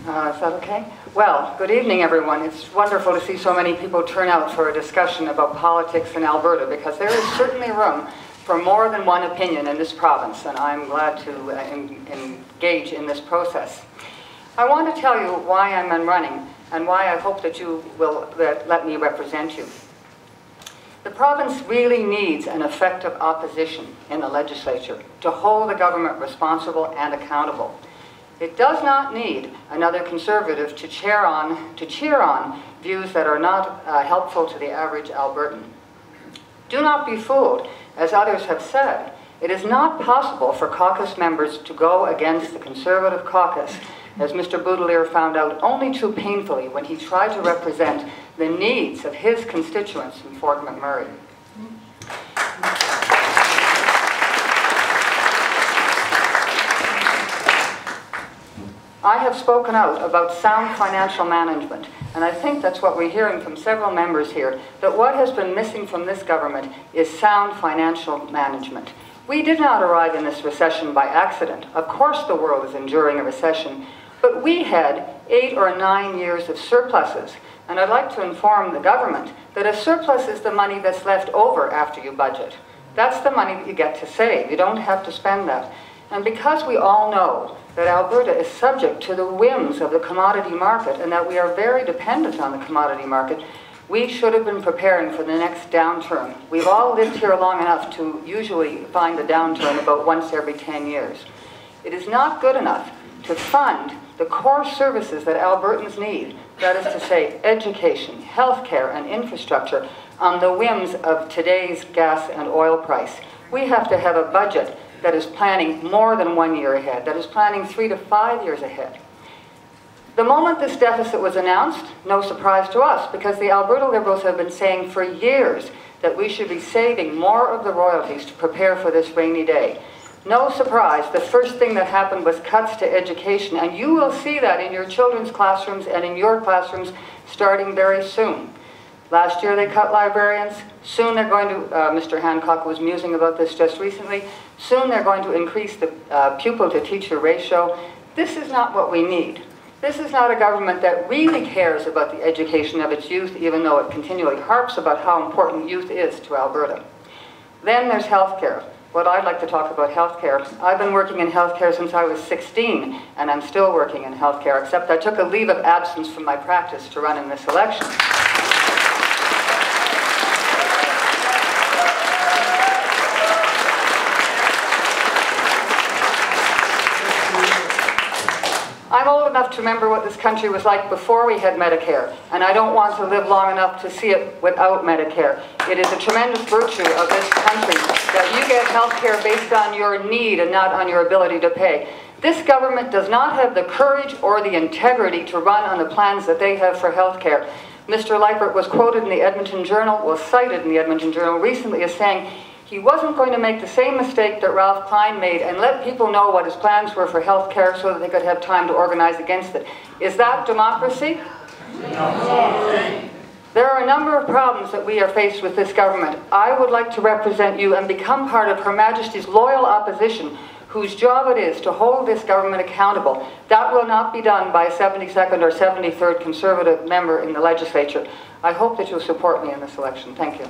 Is that okay? Well, good evening, everyone. It's wonderful to see so many people turn out for a discussion about politics in Alberta, because there is certainly room for more than one opinion in this province, and I'm glad to engage in this process. I want to tell you why I'm running and why I hope that you will let me represent you. The province really needs an effective opposition in the legislature to hold the government responsible and accountable. It does not need another Conservative to cheer on views that are not helpful to the average Albertan. Do not be fooled. As others have said, it is not possible for caucus members to go against the Conservative caucus, as Mr. Boudelier found out only too painfully when he tried to represent the needs of his constituents in Fort McMurray. I have spoken out about sound financial management, and I think that's what we're hearing from several members here, that what has been missing from this government is sound financial management. We did not arrive in this recession by accident. Of course the world is enduring a recession, but we had 8 or 9 years of surpluses, and I'd like to inform the government that a surplus is the money that's left over after you budget. That's the money that you get to save. You don't have to spend that. And because we all know that Alberta is subject to the whims of the commodity market and that we are very dependent on the commodity market, we should have been preparing for the next downturn. We've all lived here long enough to usually find a downturn about once every 10 years. It is not good enough to fund the core services that Albertans need, that is to say, education, healthcare, and infrastructure, on the whims of today's gas and oil price. We have to have a budget that is planning more than 1 year ahead, that is planning 3 to 5 years ahead. The moment this deficit was announced, no surprise to us, because the Alberta Liberals have been saying for years that we should be saving more of the royalties to prepare for this rainy day. No surprise, the first thing that happened was cuts to education, and you will see that in your children's classrooms and in your classrooms starting very soon. Last year they cut librarians. Soon they're going to, Mr. Hancock was musing about this just recently, soon they're going to increase the pupil to teacher ratio. This is not what we need. This is not a government that really cares about the education of its youth, even though it continually harps about how important youth is to Alberta. Then there's healthcare. What I'd like to talk about healthcare. I've been working in healthcare since I was 16, and I'm still working in healthcare, except I took a leave of absence from my practice to run in this election. I'm old enough to remember what this country was like before we had Medicare, and I don't want to live long enough to see it without Medicare. It is a tremendous virtue of this country that you get health care based on your need and not on your ability to pay. This government does not have the courage or the integrity to run on the plans that they have for health care. Mr. Leipert was quoted in the Edmonton Journal, was cited in the Edmonton Journal recently as saying he wasn't going to make the same mistake that Ralph Klein made and let people know what his plans were for health care so that they could have time to organize against it. Is that democracy? No. There are a number of problems that we are faced with this government. I would like to represent you and become part of Her Majesty's loyal opposition, whose job it is to hold this government accountable. That will not be done by a 72nd or 73rd Conservative member in the legislature. I hope that you'll support me in this election. Thank you.